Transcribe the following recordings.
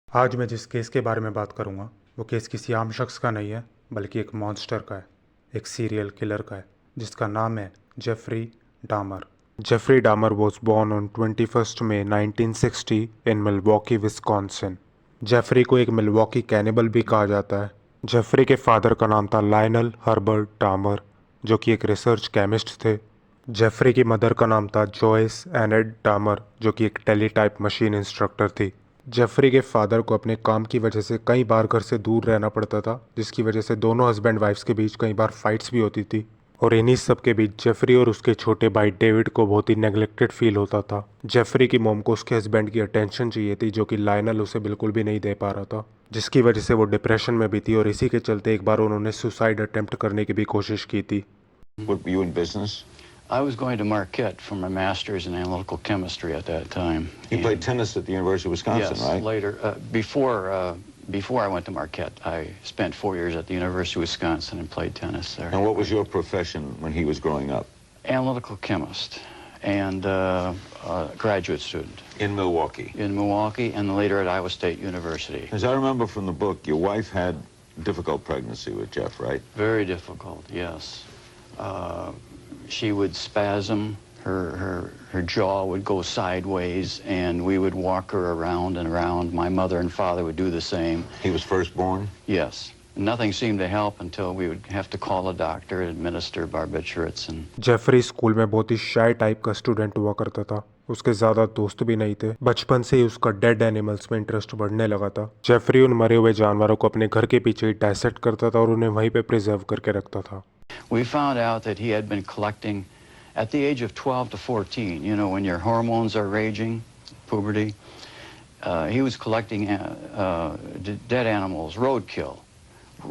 आज मैं जिस केस के बारे में बात करूंगा वो केस किसी आम शख्स का नहीं है बल्कि एक मॉन्स्टर का है, एक सीरियल किलर का है जिसका नाम है Jeffrey Dahmer. Jeffrey Dahmer was born on 21 May 1960 in Milwaukee Wisconsin. Jeffrey को एक मिलवॉकी कैनिबल भी कहा जाता है। जेफरी के फादर का नाम था लायनल हर्बर्ट डामर जो कि एक रिसर्च केमिस्ट थे। जेफरी की मदर का नाम था जॉयस एनेड डामर जो कि एक टेलीटाइप मशीन इंस्ट्रक्टर थी। जेफरी के फादर को अपने काम की वजह से कई बार घर से दूर रहना पड़ता था, जिसकी वजह से दोनों हस्बैंड वाइफ्स के बीच कई बार फाइट्स भी होती थी। और इन्हीं सब के बीच जेफरी और उसके छोटे भाई डेविड को बहुत ही नेग्लेक्टेड फील होता था। जेफरी की मॉम को उसके हस्बैंड की अटेंशन चाहिए थी जो कि लायनल उसे बिल्कुल भी नहीं दे पा रहा था, जिसकी वजह से वो डिप्रेशन में भी थी और इसी के चलते एक बार उन्होंने सुसाइड अटेम्प्ट करने की भी कोशिश की थी। What were you in business? I was going to Marquette for my master's in analytical chemistry at that time. You played tennis at the University of Wisconsin, yes, right? later. Before I went to Marquette, I spent 4 years at the University of Wisconsin and played tennis there. And what was your profession when he was growing up? Analytical chemist and graduate student. In Milwaukee? In Milwaukee and later at Iowa State University. As I remember from the book, your wife had difficult pregnancy with Jeff, right? Very difficult, yes. She would spasm, her jaw would go sideways, and we would walk her around and around. My mother and father would do the same. He was firstborn? Yes. Nothing seemed to help until we would have to call a doctor and administer barbiturates. And Jeffrey school में बहुत ही शाय type का student हुआ करता था। उसके ज़्यादा दोस्त भी नहीं थे। बचपन से ही उसका डेड एनिमल्स में इंटरेस्ट बढ़ने लगा था। जेफरी उन मरे हुए जानवरों को अपने घर के पीछे ही डाइसेक्ट करता था और उन्हें वहीं पे प्रिजर्व करके रखता था। we found out that he had been collecting at the age of 12 to 14, you know, when your hormones are raging, puberty. He was collecting dead animals, roadkill,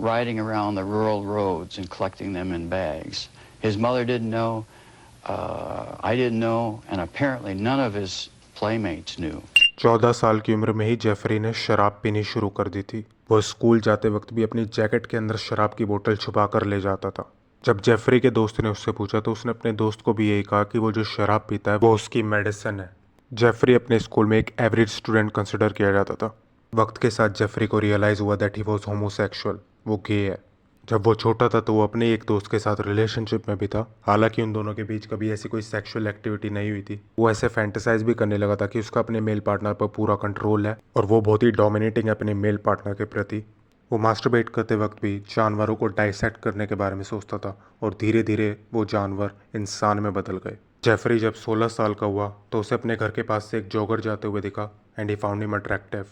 riding around the rural roads and collecting them in bags. His mother didn't know, I didn't know, and apparently none of his playmates knew. 14 साल की उम्र में ही Jeffrey ने शराब पीनी शुरू कर दी थी। वो स्कूल जाते वक्त भी अपनी जैकेट के अंदर शराब की बोतल छुपा कर ले जाता था। जब जेफरी के दोस्त ने उससे पूछा तो उसने अपने दोस्त को भी यही कहा कि वो जो शराब पीता है वो उसकी मेडिसिन है। जेफरी अपने स्कूल में एक एवरेज स्टूडेंट कंसिडर किया जाता था। वक्त के साथ जेफरी को रियलाइज़ हुआ दैट ही वॉज होमोसेक्सुअल, वो गे है। जब वो छोटा था तो वो अपने एक दोस्त के साथ रिलेशनशिप में भी था, हालांकि उन दोनों के बीच कभी ऐसी कोई सेक्सुअल एक्टिविटी नहीं हुई थी। वो ऐसे फैंटेसाइज भी करने लगा था कि उसका अपने मेल पार्टनर पर पूरा कंट्रोल है और वो बहुत ही डोमिनेटिंग है अपने मेल पार्टनर के प्रति। वो मास्टरबेट करते वक्त भी जानवरों को डाइसेक्ट करने के बारे में सोचता था और धीरे धीरे वो जानवर इंसान में बदल गए। जेफरी जब 16 साल का हुआ तो उसे अपने घर के पास से एक जॉगर जाते हुए दिखा and he found him attractive.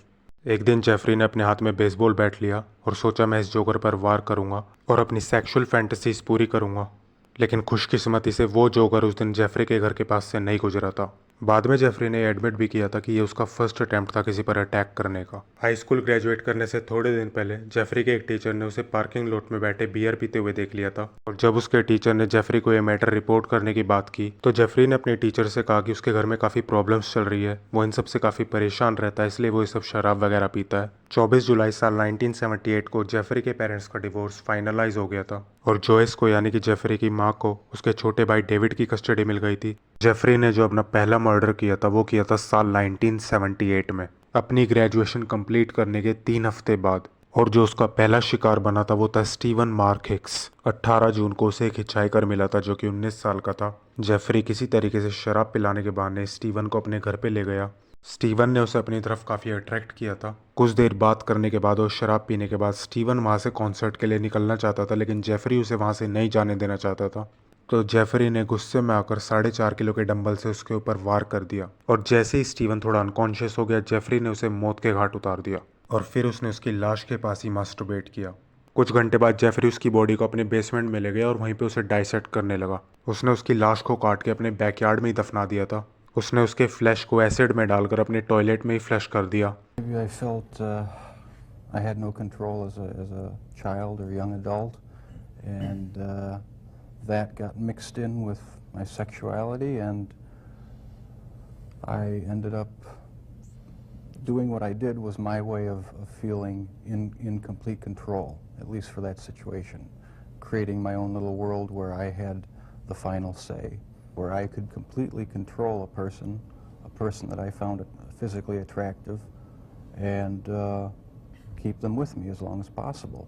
एक दिन जेफरी ने अपने हाथ में बेसबॉल बैट लिया और सोचा मैं इस जोकर पर वार करूंगा और अपनी सेक्सुअल फैंटेसीज पूरी करूंगा। लेकिन खुशकिस्मती से वो जोकर उस दिन जेफरी के घर के पास से नहीं गुजरा था। बाद में जेफरी ने एडमिट भी किया था कि ये उसका फर्स्ट अटेम्प्ट था किसी पर अटैक करने का। हाई स्कूल ग्रेजुएट करने से थोड़े दिन पहले जेफरी के एक टीचर ने उसे पार्किंग लॉट में बैठे बियर पीते हुए देख लिया था और जब उसके टीचर ने जेफरी को यह मैटर रिपोर्ट करने की बात की तो जेफरी ने अपने टीचर से कहा कि उसके घर में काफ़ी प्रॉब्लम्स चल रही है, वो इन सब से काफ़ी परेशान रहता है, इसलिए वो ये सब शराब वगैरह पीता है। 24 जुलाई साल 1978 को जेफरी के पेरेंट्स का डिवोर्स फाइनलाइज हो गया था और जॉयस को यानी कि जेफरी की माँ को उसके छोटे भाई डेविड की कस्टडी मिल गई थी। जेफरी ने जो अपना पहला मर्डर किया था वो किया था साल 1978 में, अपनी ग्रेजुएशन कंप्लीट करने के 3 हफ्ते बाद। और जो उसका पहला शिकार बना था वो था स्टीवन मार्क हिक्स। 18 जून को उसे एक हिचहाइकर मिला था जो कि 19 साल का था। जेफरी किसी तरीके से शराब पिलाने के बहाने स्टीवन को अपने घर पे ले गया। स्टीवन ने उसे अपनी तरफ काफ़ी अट्रैक्ट किया था। कुछ देर बात करने के बाद और शराब पीने के बाद स्टीवन वहाँ से कॉन्सर्ट के लिए निकलना चाहता था, लेकिन जेफरी उसे वहाँ से नहीं जाने देना चाहता था। तो जेफरी ने गुस्से में आकर 4.5 किलो के डंबल से उसके ऊपर वार कर दिया और जैसे ही स्टीवन थोड़ा अनकॉन्शियस हो गया जेफरी ने उसे मौत के घाट उतार दिया और फिर उसने उसकी लाश के पास ही मास्टरबेट किया। कुछ घंटे बाद जेफरी उसकी बॉडी को अपने बेसमेंट में ले गया और वहीं पे उसे डाइसेक्ट करने लगा। उसने उसकी लाश को काट के अपने बैकयार्ड में ही दफना दिया था। उसने उसके फ्लैश को एसिड में डालकर अपने टॉयलेट में ही फ्लश कर दिया। Maybe I felt I had no control as a child or young adult, and that got mixed in with my sexuality, and I ended up doing what I did was my way of feeling in complete control, at least for that situation, creating my own little world where I had the final say, where I could completely control a person that I found physically attractive, and keep them with me as long as possible.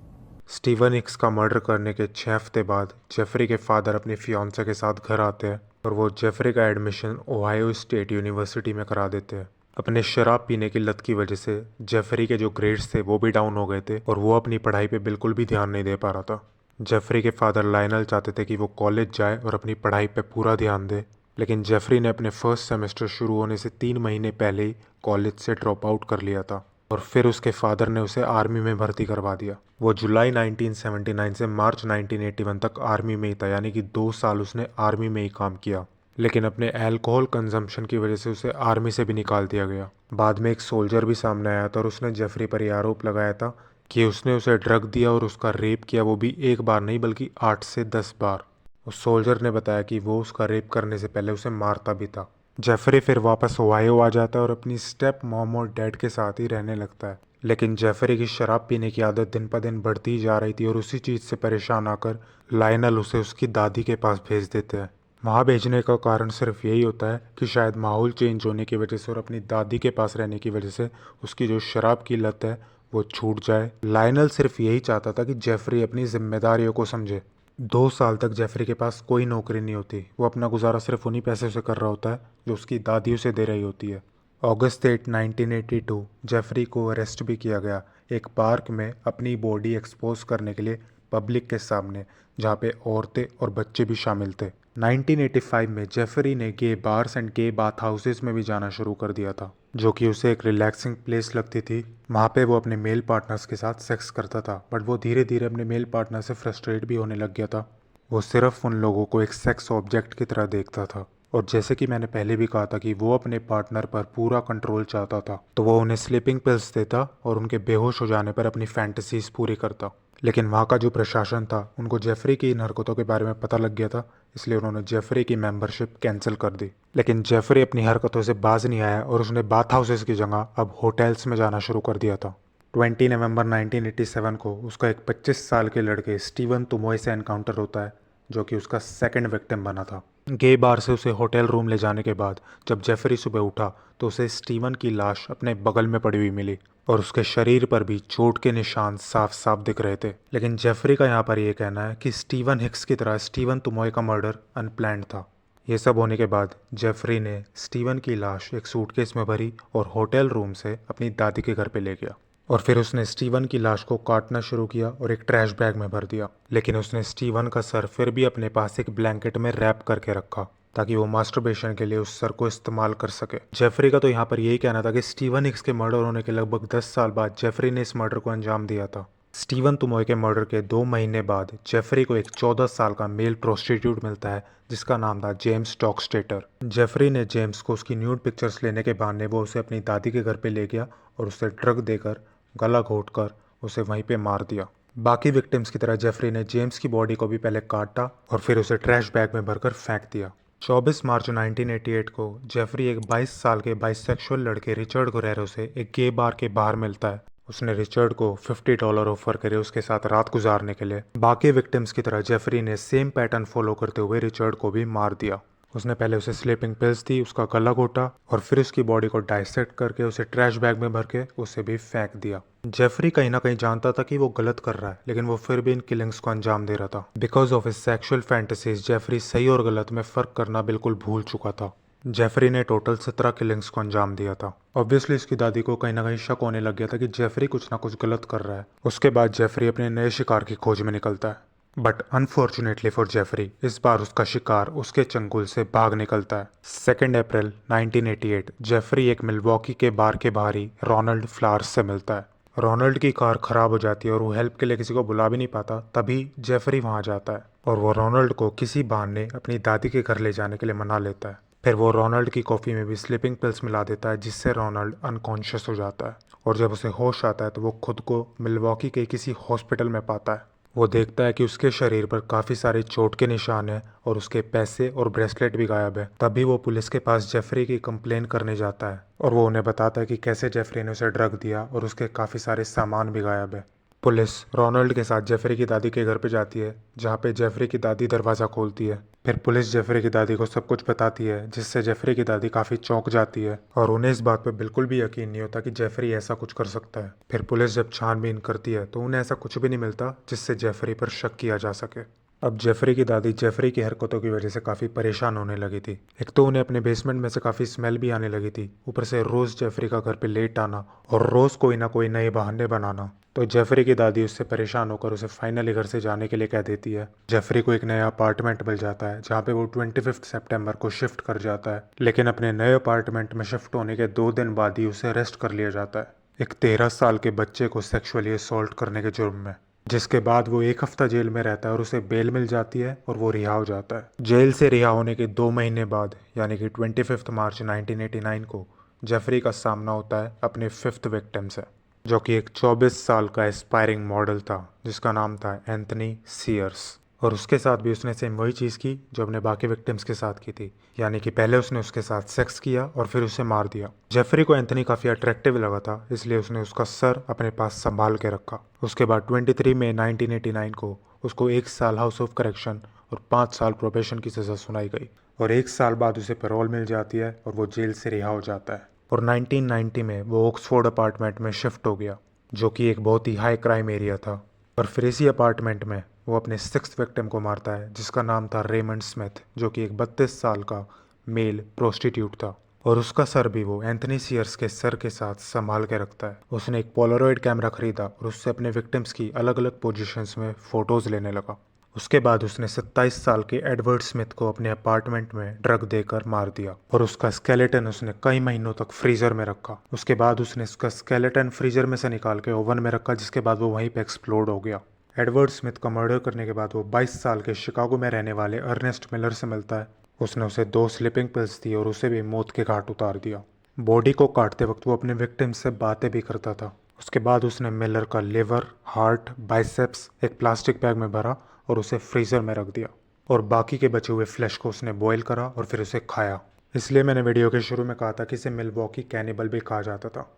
Steven Hicks का murder करने के 6 हफ्ते बाद Jeffrey के father अपनी fiance के साथ घर आते हैं और वो जेफरी का एडमिशन ओहायो स्टेट यूनिवर्सिटी में करा देते हैं। अपने शराब पीने की लत की वजह से जेफरी के जो ग्रेड्स थे वो भी डाउन हो गए थे और वो अपनी पढ़ाई पे बिल्कुल भी ध्यान नहीं दे पा रहा था। जेफरी के फादर लायनल चाहते थे कि वो कॉलेज जाए और अपनी पढ़ाई पे पूरा ध्यान दे, लेकिन जेफरी ने अपने फर्स्ट सेमेस्टर शुरू होने से 3 महीने पहले ही कॉलेज से ड्रॉप आउट कर लिया था और फिर उसके फादर ने उसे आर्मी में भर्ती करवा दिया। वो जुलाई 1979 से मार्च 1981 तक आर्मी में ही था, यानी कि 2 साल उसने आर्मी में ही काम किया, लेकिन अपने अल्कोहल कंजम्पशन की वजह से उसे आर्मी से भी निकाल दिया गया। बाद में एक सोल्जर भी सामने आया था और उसने जेफरी पर यह आरोप लगाया था कि उसने उसे ड्रग दिया और उसका रेप किया, वो भी एक बार नहीं बल्कि 8 से 10 बार। उस सोल्जर ने बताया कि वो उसका रेप करने से पहले उसे मारता भी था। जेफरी फिर वापस ओहायो आ जाता है और अपनी स्टेप मॉम और डैड के साथ ही रहने लगता है, लेकिन जेफरी की शराब पीने की आदत दिन पर दिन बढ़ती ही जा रही थी और उसी चीज़ से परेशान आकर लायनल उसे उसकी दादी के पास भेज देते हैं। वहाँ भेजने का कारण सिर्फ यही होता है कि शायद माहौल चेंज होने की वजह से और अपनी दादी के पास रहने की वजह से उसकी जो शराब की लत है वो छूट जाए। लायनल सिर्फ यही चाहता था कि जेफरी अपनी जिम्मेदारियों को समझे। 2 साल तक जेफरी के पास कोई नौकरी नहीं होती, वो अपना गुजारा सिर्फ उन्हीं पैसे से कर रहा होता है जो उसकी दादी उसे दे रही होती है। अगस्त 8, 1982 जेफरी को अरेस्ट भी किया गया एक पार्क में अपनी बॉडी एक्सपोज करने के लिए पब्लिक के सामने, जहाँ पे औरतें और बच्चे भी शामिल थे। 1985 में जेफरी ने gay bars and gay bath houses में भी जाना शुरू कर दिया था, जो कि उसे एक रिलैक्सिंग प्लेस लगती थी। वहाँ पे वो अपने मेल पार्टनर्स के साथ सेक्स करता था, बट वो धीरे धीरे अपने मेल पार्टनर से फ्रस्ट्रेट भी होने लग गया था। वो सिर्फ उन लोगों को एक सेक्स ऑब्जेक्ट की तरह देखता था और जैसे कि मैंने पहले भी कहा था कि वो अपने पार्टनर पर पूरा कंट्रोल चाहता था, तो वो उन्हें स्लीपिंग पिल्स देता और उनके बेहोश हो जाने पर अपनी फैंटेसीज पूरी करता। लेकिन वहाँ का जो प्रशासन था उनको जेफरी की इन हरकतों के बारे में पता लग गया था, इसलिए उन्होंने जेफरी की मेंबरशिप कैंसिल कर दी। लेकिन जेफरी अपनी हरकतों से बाज नहीं आया और उसने बाथ हाउसेस की जगह अब होटल्स में जाना शुरू कर दिया था। 20 नवंबर 1987 को उसका एक 25 साल के लड़के स्टीवन तुमोय से एनकाउंटर होता है, जो कि उसका सेकंड विक्टिम बना था। गे बार से उसे होटल रूम ले जाने के बाद जब जेफरी सुबह उठा तो उसे स्टीवन की लाश अपने बगल में पड़ी हुई मिली और उसके शरीर पर भी चोट के निशान साफ साफ दिख रहे थे। लेकिन जेफरी का यहाँ पर यह कहना है कि स्टीवन हिक्स की तरह स्टीवन तुमोय का मर्डर अनप्लान्ड था। ये सब होने के बाद जेफरी ने स्टीवन की लाश एक सूटकेस में भरी और होटल रूम से अपनी दादी के घर पे ले गया और फिर उसने स्टीवन की लाश को काटना शुरू किया और एक ट्रैश बैग में भर दिया। लेकिन उसने स्टीवन का सर फिर भी अपने पास एक ब्लैंकेट में रैप करके रखा ताकि वो मास्टरबेशन के लिए उस सर को इस्तेमाल कर सके। जेफरी का तो यहाँ पर यही कहना था कि स्टीवन हिक्स के मर्डर होने के लगभग 10 साल बाद जेफरी ने इस मर्डर को अंजाम दिया था। स्टीवन तुमोय के मर्डर के 2 महीने बाद जेफरी को एक 14 साल का मेल प्रोस्टिट्यूट मिलता है जिसका नाम था जेम्स टॉकस्टेटर। जेफरी ने जेम्स को उसकी न्यूड पिक्चर्स लेने के बहाने वो उसे अपनी दादी के घर पे ले गया और उसे ड्रग देकर गला घोंटकर उसे वहीं पे मार दिया। बाकी विक्टिम्स की तरह जेफरी ने जेम्स की बॉडी को भी पहले काटा और फिर उसे ट्रैश बैग में भरकर फेंक दिया। 24 मार्च 1988 को जेफरी एक 22 साल के बाइसेक्सुअल लड़के रिचर्ड गुरेरो से एक गे बार के बाहर मिलता है। उसने रिचर्ड को $50 ऑफर करे उसके साथ रात गुजारने के लिए। बाकी विक्टिम्स की तरह जेफरी ने सेम पैटर्न फॉलो करते हुए रिचर्ड को भी मार दिया। उसने पहले उसे स्लीपिंग पिल्स दी, उसका गला घोटा और फिर उसकी बॉडी को डाइसेक्ट करके उसे ट्रैश बैग में भर के उसे भी फेंक दिया। जेफरी कहीं ना कहीं जानता था कि वो गलत कर रहा है, लेकिन वो फिर भी इन किलिंग्स को अंजाम दे रहा था। Because of his sexual fantasies Jeffrey सही और गलत में फर्क करना बिल्कुल भूल चुका था। जेफरी ने टोटल 17 किलिंग्स को अंजाम दिया था। ऑब्वियसली इसकी दादी को कहीं ना कहीं शक होने लग गया था कि जेफरी कुछ ना कुछ गलत कर रहा है। उसके बाद जेफरी अपने नए शिकार की खोज में निकलता है, बट अनफॉर्चुनेटली फॉर जेफरी इस बार उसका शिकार उसके चंगुल से भाग निकलता है। 2 अप्रैल 1988 जेफरी एक मिल्वॉकी के बार के बाहर ही रोनाल्ड फ्लावर्स से मिलता है। रोनाल्ड की कार खराब हो जाती है और वो हेल्प के लिए किसी को बुला भी नहीं पाता, तभी जेफरी वहां जाता है और वो रोनाल्ड को किसी बहाने अपनी दादी के घर ले जाने के लिए मना लेता है। फिर वो रोनाल्ड की कॉफ़ी में भी स्लीपिंग पिल्स मिला देता है जिससे रोनाल्ड अनकॉन्शियस हो जाता है और जब उसे होश आता है तो वो खुद को मिल्वॉकी के किसी हॉस्पिटल में पाता है। वो देखता है कि उसके शरीर पर काफ़ी सारे चोट के निशान हैं और उसके पैसे और ब्रेसलेट भी गायब है। तभी वो पुलिस के पास जेफरी की कंप्लेन करने जाता है और वो उन्हें बताता है कि कैसे जेफरी ने उसे ड्रग दिया और उसके काफ़ी सारे सामान भी गायब है। पुलिस रोनाल्ड के साथ जेफरी की दादी के घर पे जाती है, जहाँ पे जेफरी की दादी दरवाज़ा खोलती है। फिर पुलिस जेफरी की दादी को सब कुछ बताती है, जिससे जेफरी की दादी काफ़ी चौंक जाती है और उन्हें इस बात पे बिल्कुल भी यकीन नहीं होता कि जेफरी ऐसा कुछ कर सकता है। फिर पुलिस जब छानबीन करती है तो उन्हें ऐसा कुछ भी नहीं मिलता जिससे जेफरी पर शक किया जा सके। अब जेफरी की दादी जेफरी की हरकतों की वजह से काफ़ी परेशान होने लगी थी। एक तो उन्हें अपने बेसमेंट में से काफ़ी स्मेल भी आने लगी थी, ऊपर से रोज़ जेफरी का घर पे लेट आना और रोज़ कोई ना कोई नए बहाने बनाना। तो जेफरी की दादी उससे परेशान होकर उसे फाइनली घर से जाने के लिए कह देती है। जेफरी को एक नया अपार्टमेंट मिल जाता है, जहाँ पे वो 25 सितंबर को शिफ्ट कर जाता है, लेकिन अपने नए अपार्टमेंट में शिफ्ट होने के 2 दिन बाद ही उसे अरेस्ट कर लिया जाता है, एक 13 साल के बच्चे को सेक्सुअली असॉल्ट करने के जुर्म में। जिसके बाद वो 1 हफ्ता जेल में रहता है और उसे बेल मिल जाती है और वो रिहा हो जाता है। जेल से रिहा होने के 2 महीने बाद यानी कि 25 मार्च 1989 को जेफरी का सामना होता है अपने 5th विक्टिम से, जो कि एक 24 साल का एस्पायरिंग मॉडल था जिसका नाम था एंथनी सीयर्स। और उसके साथ भी उसने सेम वही चीज़ की जो अपने बाकी विक्टिम्स के साथ की थी, यानी कि पहले उसने उसके साथ सेक्स किया और फिर उसे मार दिया। जेफरी को एंथनी काफ़ी अट्रैक्टिव लगा था, इसलिए उसने उसका सर अपने पास संभाल के रखा। उसके बाद 23 मई 1989 को उसको 1 साल हाउस ऑफ करेक्शन और 5 साल प्रोबेशन की सज़ा सुनाई गई और 1 साल बाद उसे पैरोल मिल जाती है और वो जेल से रिहा हो जाता है। और 1990 में वो ऑक्सफोर्ड अपार्टमेंट में शिफ्ट हो गया, जो कि एक बहुत ही हाई क्राइम एरिया था। और फिर इसी अपार्टमेंट में वो अपने 6th विक्टिम को मारता है, जिसका नाम था रेमंड स्मिथ, जो कि एक 32 साल का मेल प्रोस्टिट्यूट था। और उसका सर भी वो एंथनी सीयर्स के सर के साथ संभाल के रखता है। उसने एक पोलरॉइड कैमरा खरीदा और उससे अपने विक्टिम्स की अलग अलग पोजीशंस में फ़ोटोज़ लेने लगा। उसके बाद उसने 27 साल के एडवर्ड स्मिथ को अपने अपार्टमेंट में ड्रग देकर मार दिया और उसका स्केलेटन उसने कई महीनों तक फ्रीजर में रखा। उसके बाद उसने उसका स्केलेटन फ्रीजर में से निकाल के ओवन में रखा, जिसके बाद वो वहीं पे एक्सप्लोड हो गया। एडवर्ड स्मिथ का मर्डर करने के बाद वो 22 साल के शिकागो में रहने वाले अर्नेस्ट मिलर से मिलता है। उसने उसे 2 स्लीपिंग पिल्स दी और उसे भी मौत के घाट उतार दिया। बॉडी को काटते वक्त वो अपने विक्टिम से बातें भी करता था। उसके बाद उसने मिलर का लिवर, हार्ट, बाइसेप्स एक प्लास्टिक बैग में भरा और उसे फ्रीज़र में रख दिया और बाकी के बचे हुए फ्लैश को उसने बॉयल करा और फिर उसे खाया। इसलिए मैंने वीडियो के शुरू में कहा था कि इसे मिलवॉकी कैनिबल भी कहा जाता था।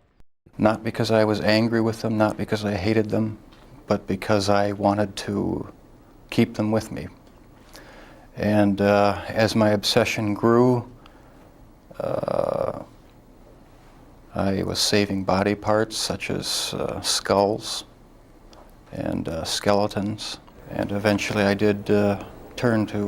Not because I was angry with them, not because I hated them, but because I wanted to keep them with me. And as my obsession grew, I was saving body parts such as skulls and skeletons, and eventually I did turn to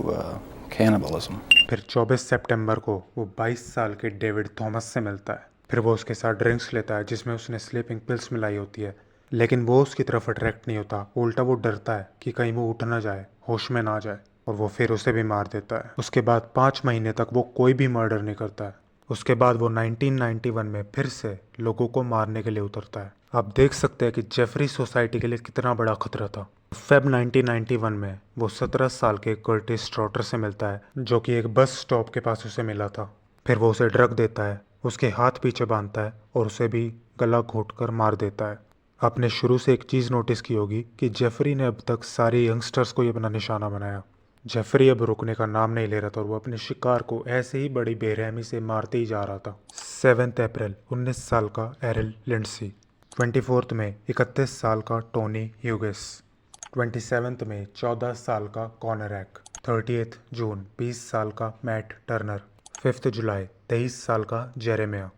cannibalism. फिर 24 सितंबर को वो 22 साल के David Thomas से मिलता है। फिर वो उसके साथ ड्रिंक्स लेता है जिसमें उसने स्लीपिंग पिल्स मिलाई होती है, लेकिन वो उसकी तरफ अट्रैक्ट नहीं होता, उल्टा वो डरता है कि कहीं वो उठ ना जाए, होश में ना जाए, और वो फिर उसे भी मार देता है। उसके बाद 5 महीने तक वो कोई भी मर्डर नहीं करता है। उसके बाद वो 1991 में फिर से लोगों को मारने के लिए उतरता है। आप देख सकते हैं कि जेफरी सोसाइटी के लिए कितना बड़ा खतरा था। फेब 1991 में वो 17 साल के कर्टिस स्ट्रॉटर से मिलता है, जो कि एक बस स्टॉप के पास उसे मिला था। फिर वो उसे ड्रग देता है, उसके हाथ पीछे बांधता है और उसे भी गला घोंटकर मार देता है। आपने शुरू से एक चीज़ नोटिस की होगी कि जेफरी ने अब तक सारे यंगस्टर्स को ये अपना निशाना बनाया। जेफरी अब रुकने का नाम नहीं ले रहा था और वो अपने शिकार को ऐसे ही बड़ी बेरहमी से मारते ही जा रहा था। 7 अप्रैल 19 साल का एरिल लिंडसी, 24 में 31 साल का टोनी ह्यूगिस, 27 में 14 साल का कॉनर एक्क, 30 जून 20 साल का मैट टर्नर, 5 जुलाई 23 साल का जेरेमिया,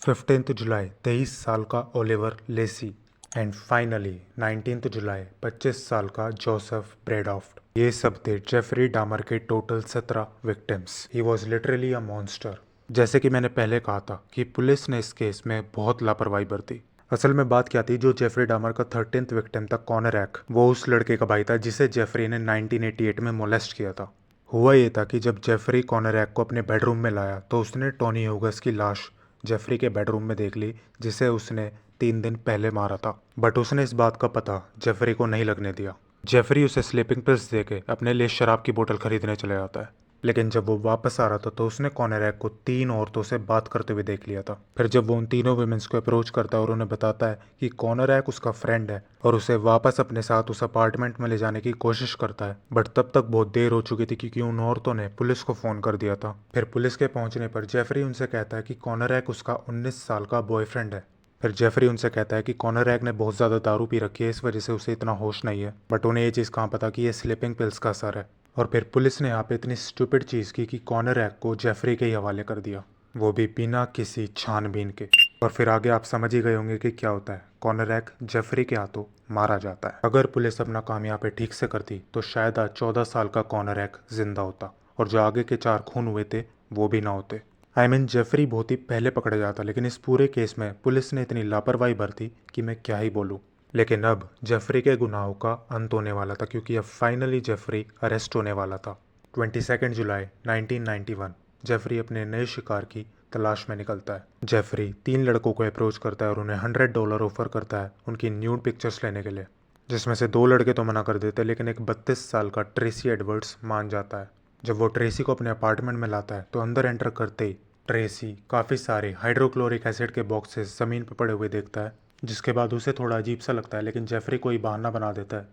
15 जुलाई 23 साल का ओलिवर लेसी, एंड फाइनली 19 जुलाई 25 साल का जोसेफ ब्रेडॉफ्ट। ये सब थे जेफरी डामर के total 17 victims. He was literally a monster. जैसे कि मैंने पहले कहा था कि पुलिस ने इस केस में बहुत लापरवाही बरती। असल में बात क्या थी, जो जेफरी डामर का 13th विक्टिम था कॉनर एक्क, वो उस लड़के का भाई था जिसे जेफरी ने 1988 में मोलेस्ट किया था। हुआ ये था कि जब जेफरी कॉनर एक्क को अपने बेडरूम में लाया तो उसने टोनी ह्यूगिस की लाश जेफरी के बेडरूम में देख ली, जिसे उसने 3 दिन पहले मारा था। बट उसने इस बात का पता जेफरी को नहीं लगने दिया। जेफरी उसे स्लीपिंग पिल्स देके अपने लिए शराब की बोतल खरीदने चले जाता है, लेकिन जब वो वापस आ रहा था तो उसने कॉनर एक्क को 3 औरतों से बात करते हुए देख लिया था। फिर जब वो उन तीनों वुमेन्स को अप्रोच करता है और उन्हें बताता है कि कॉनर एक्क उसका फ्रेंड है और उसे वापस अपने साथ उस अपार्टमेंट में ले जाने की कोशिश करता है, बट तब तक बहुत देर हो चुकी थी क्योंकि उन औरतों ने पुलिस को फ़ोन कर दिया था। फिर पुलिस के पहुंचने पर जेफरी उनसे कहता है कि कॉनर एक्क उसका 19 साल का बॉयफ्रेंड है फिर जेफरी उनसे कहता है कि कॉनर रैग ने बहुत ज़्यादा दारू पी रखी है, इस वजह से उसे इतना होश नहीं है। बट उन्हें ये चीज़ कहाँ पता कि ये स्लीपिंग पिल्स का असर है। और फिर पुलिस ने यहाँ पे इतनी स्टूपिड चीज़ की कि कॉनर रैग को जेफरी के ही हवाले कर दिया, वो भी बिना किसी छानबीन के। और फिर आगे आप समझ ही गए होंगे कि क्या होता है, कॉनर रैग जेफरी के हाथों मारा जाता है। अगर पुलिस अपना काम यहाँ पे ठीक से करती तो शायद आज 14 साल का कॉनर रैग जिंदा होता और जो आगे के 4 खून हुए थे वो भी ना होते। जेफरी बहुत ही पहले पकड़ा जाता, लेकिन इस पूरे केस में पुलिस ने इतनी लापरवाही बरती कि मैं क्या ही बोलूँ। लेकिन अब जेफरी के गुनाहों का अंत होने वाला था, क्योंकि अब फाइनली जेफरी अरेस्ट होने वाला था। 22 जुलाई 1991 जेफरी अपने नए शिकार की तलाश में निकलता है। जेफरी 3 लड़कों को अप्रोच करता है और उन्हें $100 ऑफर करता है उनकी न्यूड पिक्चर्स लेने के लिए, जिसमें से 2 लड़के तो मना कर देते हैं, लेकिन एक 32 साल का ट्रेसी एडवर्ड्स मान जाता है। जब वो ट्रेसी को अपने अपार्टमेंट में लाता है तो अंदर एंटर करते ही ट्रेसी काफ़ी सारे हाइड्रोक्लोरिक एसिड के बॉक्सेस ज़मीन पर पड़े हुए देखता है, जिसके बाद उसे थोड़ा अजीब सा लगता है, लेकिन जेफरी कोई बहाना बना देता है।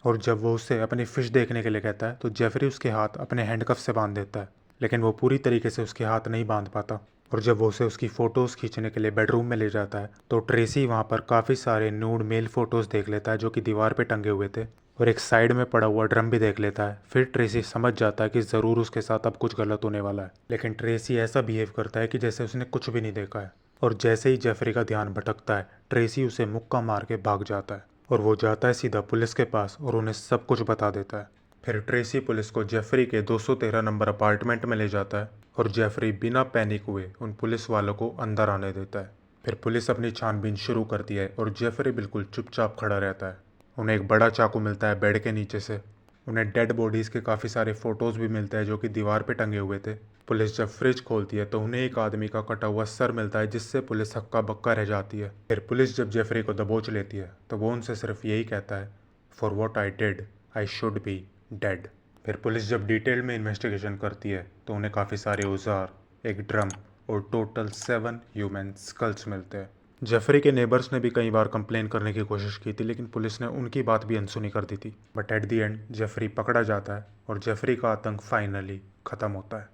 और जब वो उसे अपनी फ़िश देखने के लिए कहता है तो जेफरी उसके हाथ अपने हैंडकफ से बांध देता है, लेकिन वो पूरी तरीके से उसके हाथ नहीं बांध पाता। और जब वो उसे उसकी फ़ोटोज़ खींचने के लिए बेडरूम में ले जाता है तो ट्रेसी वहाँ पर काफ़ी सारे न्यूड मेल फ़ोटोज़ देख लेता है जो कि दीवार पे टंगे हुए थे, और एक साइड में पड़ा हुआ ड्रम भी देख लेता है। फिर ट्रेसी समझ जाता है कि ज़रूर उसके साथ अब कुछ गलत होने वाला है, लेकिन ट्रेसी ऐसा बिहेव करता है कि जैसे उसने कुछ भी नहीं देखा है। और जैसे ही जेफरी का ध्यान भटकता है ट्रेसी उसे मुक्का मार के भाग जाता है, और वो जाता है सीधा पुलिस के पास और उन्हें सब कुछ बता देता है। फिर ट्रेसी पुलिस को जेफरी के 213 नंबर अपार्टमेंट में ले जाता है और जेफरी बिना पैनिक हुए उन पुलिस वालों को अंदर आने देता है। फिर पुलिस अपनी छानबीन शुरू करती है और जेफरी बिल्कुल चुपचाप खड़ा रहता है। उन्हें एक बड़ा चाकू मिलता है बेड के नीचे से। उन्हें डेड बॉडीज़ के काफ़ी सारे फ़ोटोज़ भी मिलते हैं जो कि दीवार पे टंगे हुए थे। पुलिस जब फ्रिज खोलती है तो उन्हें एक आदमी का कटा हुआ सर मिलता है, जिससे पुलिस हक्का बक्का रह जाती है। फिर पुलिस जब जेफरी को दबोच लेती है तो वो उनसे सिर्फ यही कहता है, for what I did I should be dead. फिर पुलिस जब डिटेल में इन्वेस्टिगेशन करती है तो उन्हें काफ़ी सारे औजार, एक ड्रम और टोटल 7 ह्यूमन स्कल्स मिलते हैं। जेफरी के नेबर्स ने भी कई बार कंप्लेन करने की कोशिश की थी, लेकिन पुलिस ने उनकी बात भी अनसुनी कर दी थी। But at the end Jeffrey पकड़ा जाता है और जेफरी का आतंक फाइनली ख़त्म होता है।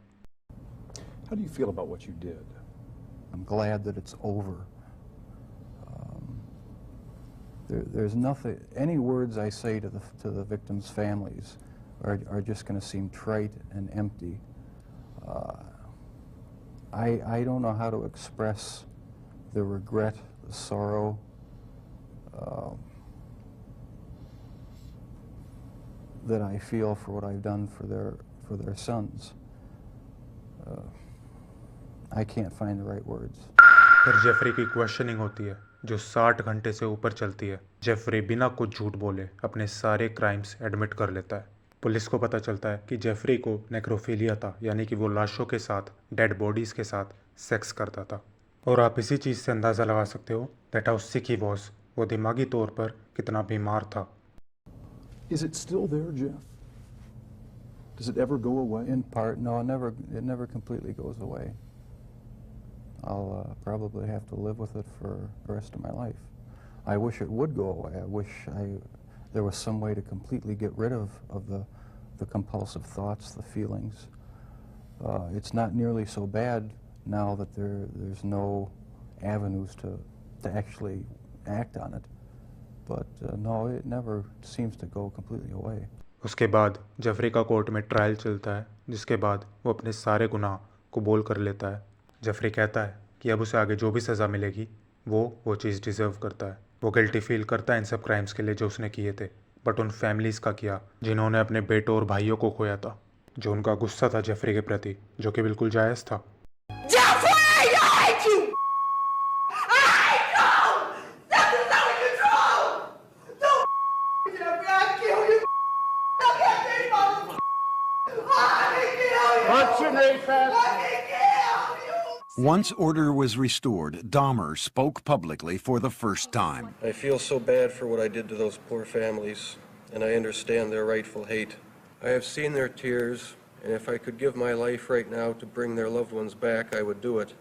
How do you feel about what you did? I'm glad that it's over. There's nothing, any words I say to the victims' families are just going to seem trite and empty. I don't know how to express the regret, the sorrow, that I feel for what I've done for their sons. I can't find the right words. फिर Jeffrey की questioning होती है जो 60 घंटे से ऊपर चलती है। जेफरी बिना कुछ झूठ बोले अपने सारे क्राइम्स एडमिट कर लेता है। पुलिस को पता चलता है कि जेफरी को नेक्रोफिलिया था, यानी कि वो लाशों के साथ, डेड बॉडीज़ के साथ सेक्स करता था। और आप इसी चीज़ से अंदाज़ा लगा सकते हो that how sick he was, वो दिमागी तौर पर कितना बीमार था। Is it still there, Jeff? Does it ever go away? In part, no, it never completely goes away. I'll probably have to live with it for the rest of my life. I wish it would go away. I wish there was some way to completely get rid of the compulsive thoughts, the feelings. It's not nearly so bad now that there's no avenues to actually act on it. But no, it never seems to go completely away. उसके बाद Jeffrey का court में trial चलता है, जिसके बाद वो अपने सारे गुनाह कबूल कर लेता है। जेफरी कहता है कि अब उसे आगे जो भी सज़ा मिलेगी वो चीज़ डिज़र्व करता है। वो गिल्टी फील करता है इन सब क्राइम्स के लिए जो उसने किए थे, बट उन फैमिलीज़ का क्या जिन्होंने अपने बेटों और भाइयों को खोया था, जो उनका गुस्सा था जेफरी के प्रति, जो कि बिल्कुल जायज़ था। Once order was restored, Dahmer spoke publicly for the first time. I feel so bad for what I did to those poor families, and I understand their rightful hate. I have seen their tears, and if I could give my life right now to bring their loved ones back, I would do it.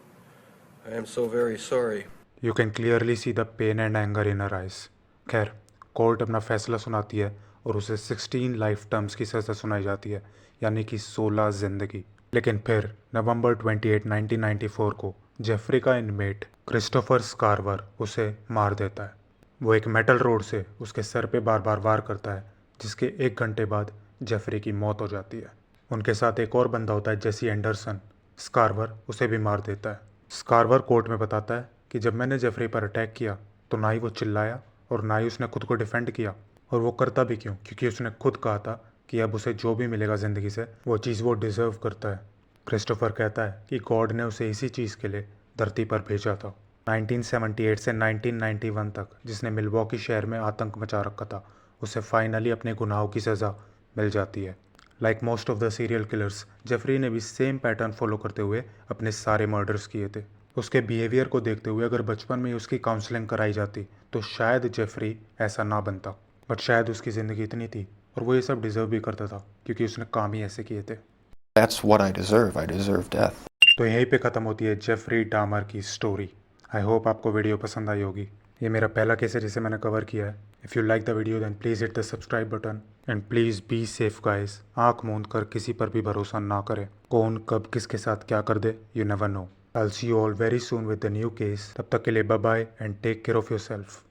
I am so very sorry. You can clearly see the pain and anger in her eyes. खैर, court अपना फैसला सुनाती है और उसे 16 life terms की सज़ा सुनाई जाती है, यानी कि 16 ज़िंदगी। लेकिन फिर नवंबर 28, 1994 को जेफरी का इनमेट क्रिस्टोफर स्कारवर उसे मार देता है। वो एक मेटल रोड से उसके सर पे बार बार वार करता है, जिसके 1 घंटे बाद जेफरी की मौत हो जाती है। उनके साथ एक और बंदा होता है, जेसी एंडरसन। स्कारवर उसे भी मार देता है। स्कारवर कोर्ट में बताता है कि जब मैंने जेफरी पर अटैक किया तो ना ही वो चिल्लाया और ना ही उसने खुद को डिफेंड किया, और वो करता भी क्यों, क्योंकि उसने खुद कहा था कि अब उसे जो भी मिलेगा ज़िंदगी से वो चीज़ वो डिज़र्व करता है। क्रिस्टोफर कहता है कि गॉड ने उसे इसी चीज़ के लिए धरती पर भेजा था। 1978 से 1991 तक जिसने मिल्वॉकी शहर में आतंक मचा रखा था, उसे फाइनली अपने गुनाहों की सज़ा मिल जाती है। Like most of the serial killers, Jeffrey ने भी सेम पैटर्न फॉलो करते हुए अपने सारे मर्डर्स किए थे। उसके बिहेवियर को देखते हुए अगर बचपन में ही उसकी काउंसलिंग कराई जाती तो शायद जेफरी ऐसा ना बनता, बट शायद उसकी ज़िंदगी इतनी थी और वो ये सब डिज़र्व भी करता था क्योंकि उसने काम ही ऐसे किए थे। That's what I deserve. I deserve death. तो यहीं पे ख़त्म होती है जेफरी डामर की स्टोरी। आई होप आपको वीडियो पसंद आई होगी। ये मेरा पहला केस है जिसे मैंने कवर किया है। If you like the video then please hit the subscribe button and please be safe guys. आँख मूंद कर किसी पर भी भरोसा ना करें। कौन कब किसके साथ क्या कर दे, you never know. I will see you all very soon with the new case. तब तक के लिए bye bye and take care of yourself.